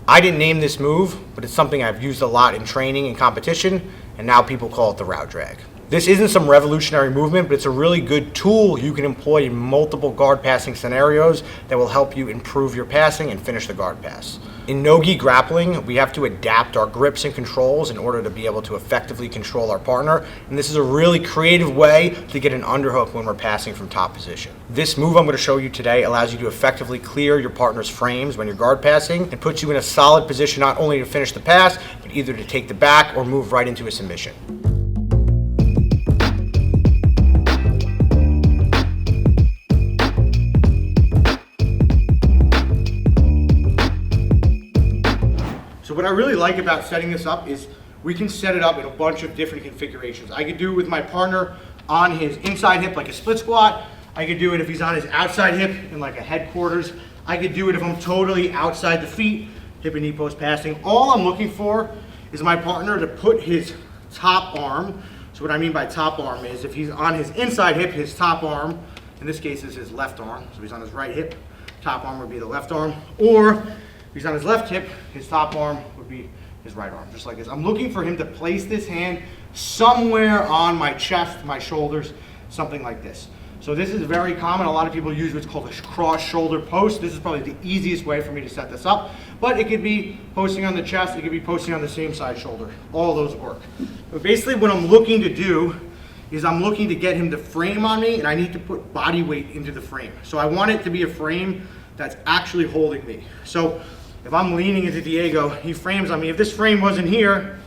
I didn't name this move, but it's something I've used a lot in training and competition, and now people call it the route drag. This isn't some revolutionary movement, but it's a really good tool you can employ in multiple guard passing scenarios that will help you improve your passing and finish the guard pass. In nogi grappling, we have to adapt our grips and controls in order to be able to effectively control our partner, and this is a really creative way to get an underhook when we're passing from top position. This move I'm going to show you today allows you to effectively clear your partner's frames when you're guard passing and puts you in a solid position not only to finish the pass, but either to take the back or move right into a submission. So what I really like about setting this up is we can set it up in a bunch of different configurations. I could do it with my partner on his inside hip like a split squat. I could do it if he's on his outside hip in like a headquarters. I could do it if I'm totally outside the feet, hip and knee post passing. All I'm looking for is my partner to put his top arm. So what I mean by top arm is if he's on his inside hip, his top arm, in this case is his left arm. So if he's on his right hip, top arm would be the left arm. Or if he's on his left hip, his top arm would be his right arm, just like this. I'm looking for him to place this hand somewhere on my chest, my shoulders, something like this. So this is very common. A lot of people use what's called a cross shoulder post. This is probably the easiest way for me to set this up, but it could be posting on the chest, it could be posting on the same side shoulder. All those work. But basically what I'm looking to do is I'm looking to get him to frame on me, and I need to put body weight into the frame. So I want it to be a frame that's actually holding me. So if I'm leaning into Diego, he frames on me. If this frame wasn't here,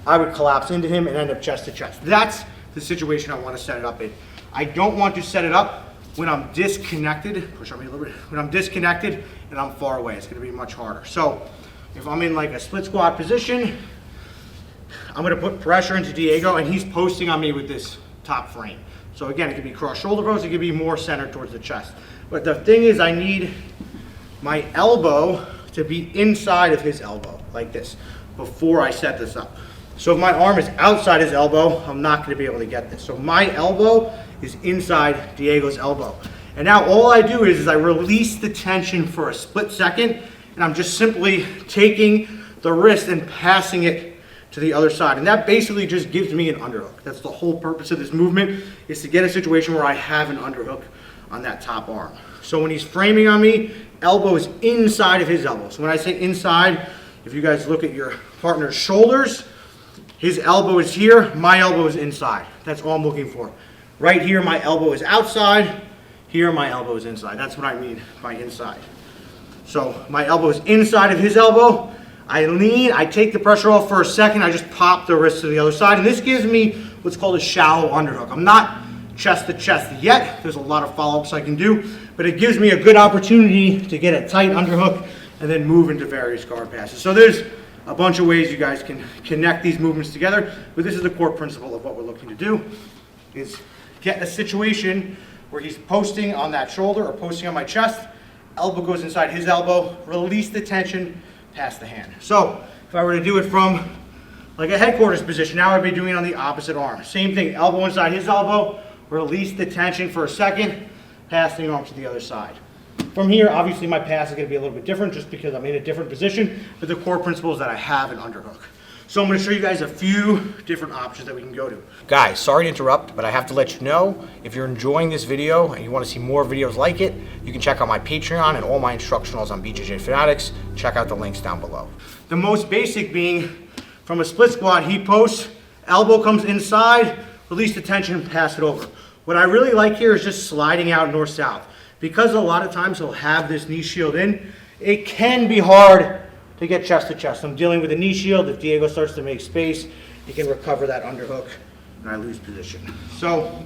I would collapse into him and end up chest to chest. That's the situation I want to set it up in. I don't want to set it up when I'm disconnected. Push on me a little bit. When I'm disconnected and I'm far away, it's going to be much harder. So if I'm in like a split squat position, I'm going to put pressure into Diego, and he's posting on me with this top frame. So again, it could be cross shoulder post, it could be more centered towards the chest. But the thing is, I need my elbow to be inside of his elbow, like this, before I set this up. So if my arm is outside his elbow, I'm not going to be able to get this. So my elbow is inside Diego's elbow. And now all I do is I release the tension for a split second, and I'm just simply taking the wrist and passing it to the other side. And that basically just gives me an underhook. That's the whole purpose of this movement, is to get a situation where I have an underhook on that top arm. So when he's framing on me, elbow is inside of his elbow. So when I say inside, if you guys look at your partner's shoulders, his elbow is here, my elbow is inside. That's all I'm looking for. Right here, my elbow is outside. Here, my elbow is inside. That's what I mean by inside. So my elbow is inside of his elbow. I lean, I take the pressure off for a second, I just pop the wrist to the other side, and this gives me what's called a shallow underhook. I'm not chest to chest yet. There's a lot of follow-ups I can do, but it gives me a good opportunity to get a tight underhook and then move into various guard passes. So there's a bunch of ways you guys can connect these movements together, but this is the core principle of what we're looking to do, is get a situation where he's posting on that shoulder or posting on my chest, elbow goes inside his elbow, release the tension, pass the hand. So if I were to do it from like a headquarters position, now I'd be doing it on the opposite arm. Same thing, elbow inside his elbow, release the tension for a second, pass the arm to the other side. From here, obviously my pass is going to be a little bit different just because I'm in a different position, but the core principle is that I have an underhook. So I'm going to show you guys a few different options that we can go to. Guys, sorry to interrupt, but I have to let you know, if you're enjoying this video and you want to see more videos like it, you can check out my Patreon and all my instructionals on BJJ Fanatics. Check out the links down below. The most basic being, from a split squat, he posts, elbow comes inside, release the tension, pass it over. What I really like here is just sliding out north-south. Because a lot of times he'll have this knee shield in, it can be hard to get chest to chest. I'm dealing with a knee shield. If Diego starts to make space, he can recover that underhook and I lose position. So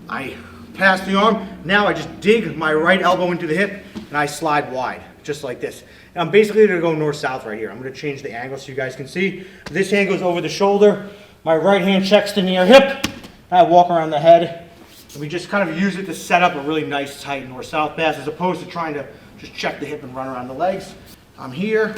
I pass the arm. Now I just dig my right elbow into the hip and I slide wide, just like this. And I'm basically going to go north-south right here. I'm going to change the angle so you guys can see. This hand goes over the shoulder. My right hand checks the near hip. I walk around the head. And we just kind of use it to set up a really nice tight north-south pass as opposed to trying to just check the hip and run around the legs. I'm here.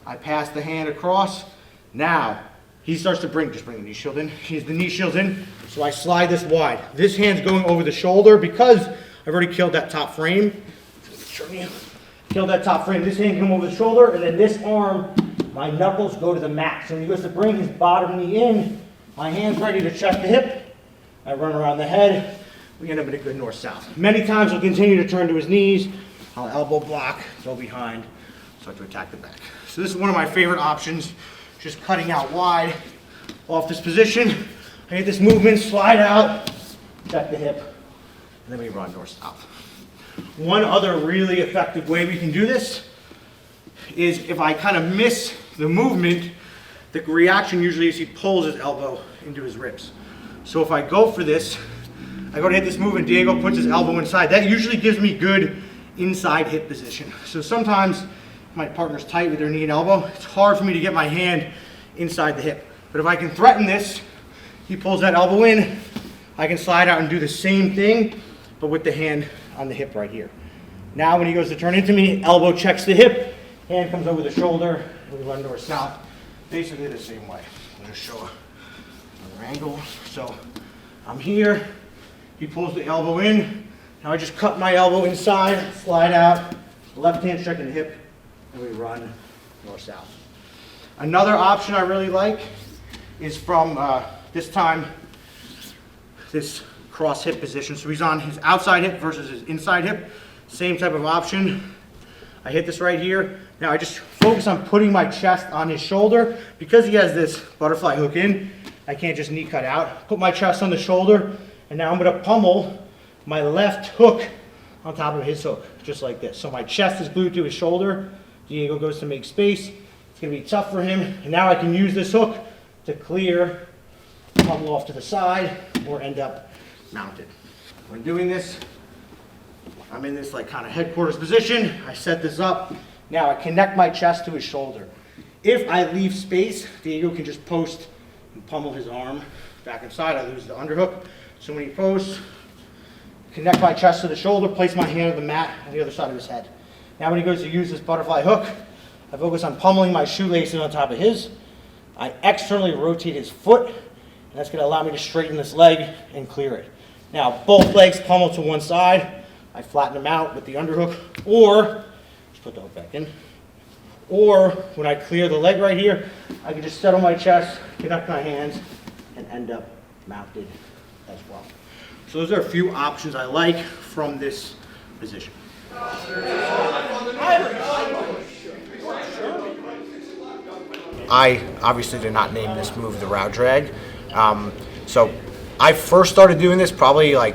I pass the hand across. Now, he starts to bring the knee shield in. The knee shield's in, so I slide this wide. This hand's going over the shoulder because I've already killed that top frame. kill that top frame. This hand can come over the shoulder, and then this arm, my knuckles go to the mat. So when he goes to bring his bottom knee in, my hand's ready to check the hip. I run around the head. We end up in a good north-south. Many times he'll continue to turn to his knees. I'll elbow block, go behind, start to attack the back. So this is one of my favorite options, just cutting out wide. Off this position, I get this movement, slide out, check the hip, and then we run north-south. One other really effective way we can do this is if I kind of miss the movement, the reaction usually is he pulls his elbow into his ribs. So if I go for this, I go to hit this move and Diego puts his elbow inside. That usually gives me good inside hip position. So sometimes my partner's tight with their knee and elbow, it's hard for me to get my hand inside the hip. But if I can threaten this, he pulls that elbow in, I can slide out and do the same thing, but with the hand on the hip right here. Now when he goes to turn into me, elbow checks the hip, hand comes over the shoulder, and we run north-south, basically the same way. I'll just show another angle. So I'm here, he pulls the elbow in, now I just cut my elbow inside, slide out, left hand checking the hip, and we run north-south. Another option I really like is from this time, this cross hip position. So he's on his outside hip versus his inside hip. Same type of option. I hit this right here. Now I just focus on putting my chest on his shoulder. Because he has this butterfly hook in, I can't just knee cut out. Put my chest on the shoulder, and now I'm gonna pummel my left hook on top of his hook, just like this. So my chest is glued to his shoulder. Diego goes to make space. It's gonna be tough for him. And now I can use this hook to clear, pummel off to the side, or end up mounted. When doing this, I'm in this like kind of headquarters position. I set this up. Now I connect my chest to his shoulder. If I leave space, Diego can just post and pummel his arm back inside. I lose the underhook. So when he posts, connect my chest to the shoulder, place my hand on the mat on the other side of his head. Now when he goes to use this butterfly hook, I focus on pummeling my shoelaces on top of his. I externally rotate his foot, and that's going to allow me to straighten this leg and clear it. Now both legs pummel to one side. I flatten them out with the underhook, or just put the hook back in. Or when I clear the leg right here, I can just settle my chest, connect my hands, and end up mounted as well. So those are a few options I like from this position. I obviously did not name this move the Row Drag. So I first started doing this probably like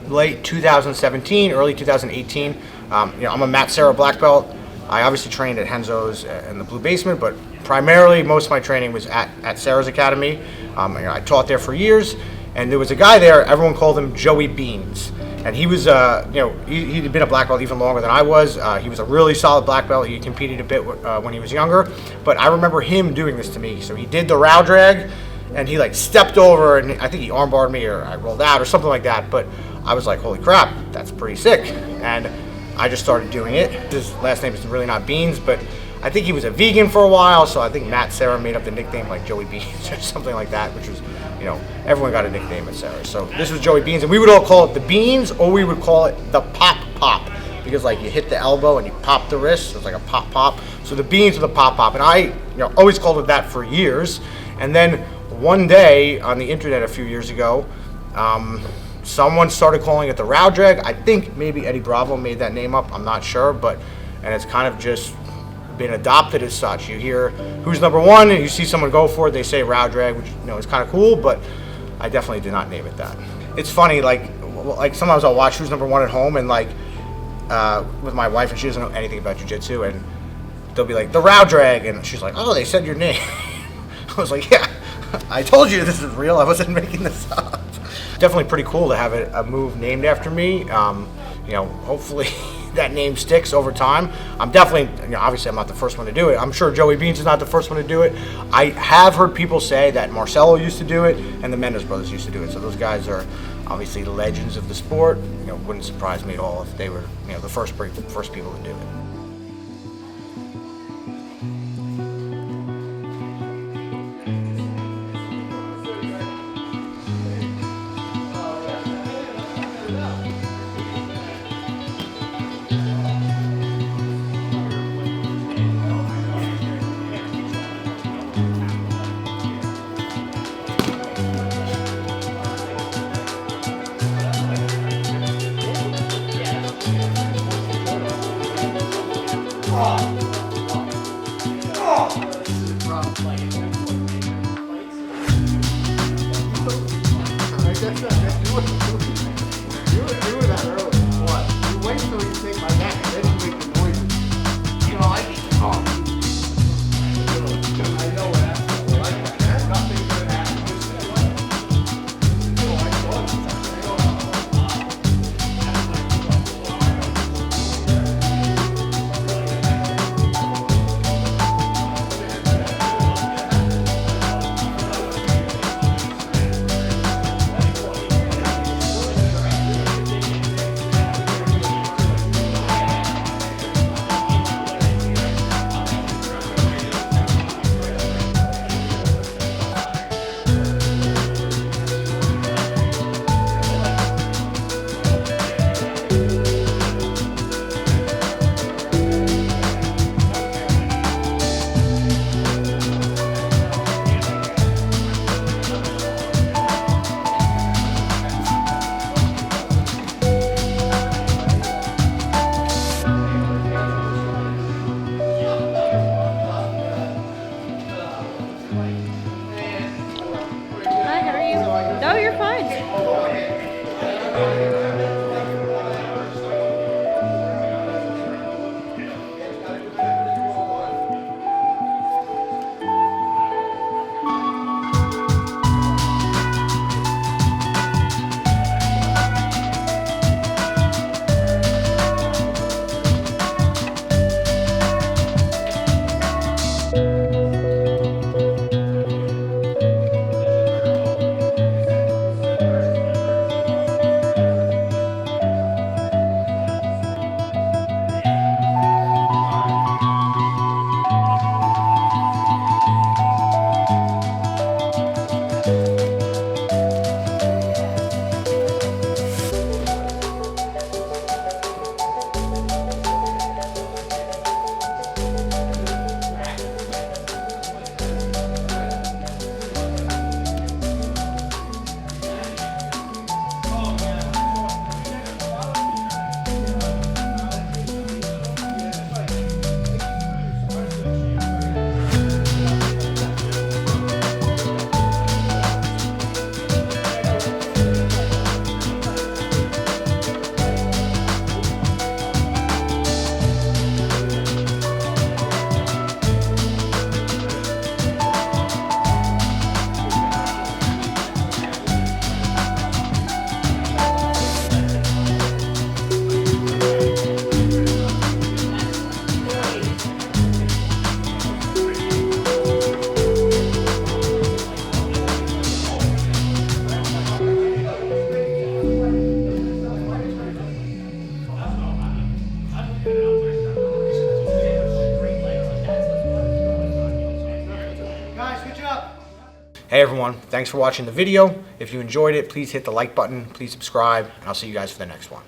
late 2017, early 2018. I'm a Matt Serra black belt. I obviously trained at Henzo's in the Blue Basement, but primarily most of my training was at Serra's Academy. I taught there for years, and there was a guy there, everyone called him Joey Beans. And he was, he'd been a black belt even longer than I was. He was a really solid black belt. He competed a bit when he was younger. But I remember him doing this to me. So he did the Row Drag, and he like stepped over, and I think he armbarred me, or I rolled out, or something like that. But I was like, holy crap, that's pretty sick. And I just started doing it. His last name is really not Beans, but I think he was a vegan for a while, so I think Matt Serra made up the nickname like Joey Beans or something like that, which was, everyone got a nickname at Serra. So this was Joey Beans, and we would all call it the Beans, or we would call it the pop, because like you hit the elbow and you pop the wrist, so it's like a pop. So the Beans were the pop, and I always called it that for years. And then one day on the internet a few years ago, someone started calling it the Row Drag. I think maybe Eddie Bravo made that name up, I'm not sure, and it's kind of just been adopted as such. You hear who's number one, and you see someone go for it, they say Row Drag, which is kind of cool, but I definitely did not name it that. It's funny, like sometimes I'll watch Who's Number One at home, and with my wife, and she doesn't know anything about jiu-jitsu, and they'll be like, the Row Drag, and she's like, oh, they said your name. I was like, yeah, I told you this is real, I wasn't making this up. Definitely pretty cool to have a move named after me. Hopefully that name sticks over time. I'm definitely, obviously I'm not the first one to do it. I'm sure Joey Beans is not the first one to do it. I have heard people say that Marcelo used to do it and the Mendes brothers used to do it. So those guys are obviously legends of the sport. Wouldn't surprise me at all if they were, the first people to do it. Hi, how are you? No, you're fine. Hey everyone, thanks for watching the video. If you enjoyed it, please hit the like button, please subscribe, and I'll see you guys for the next one.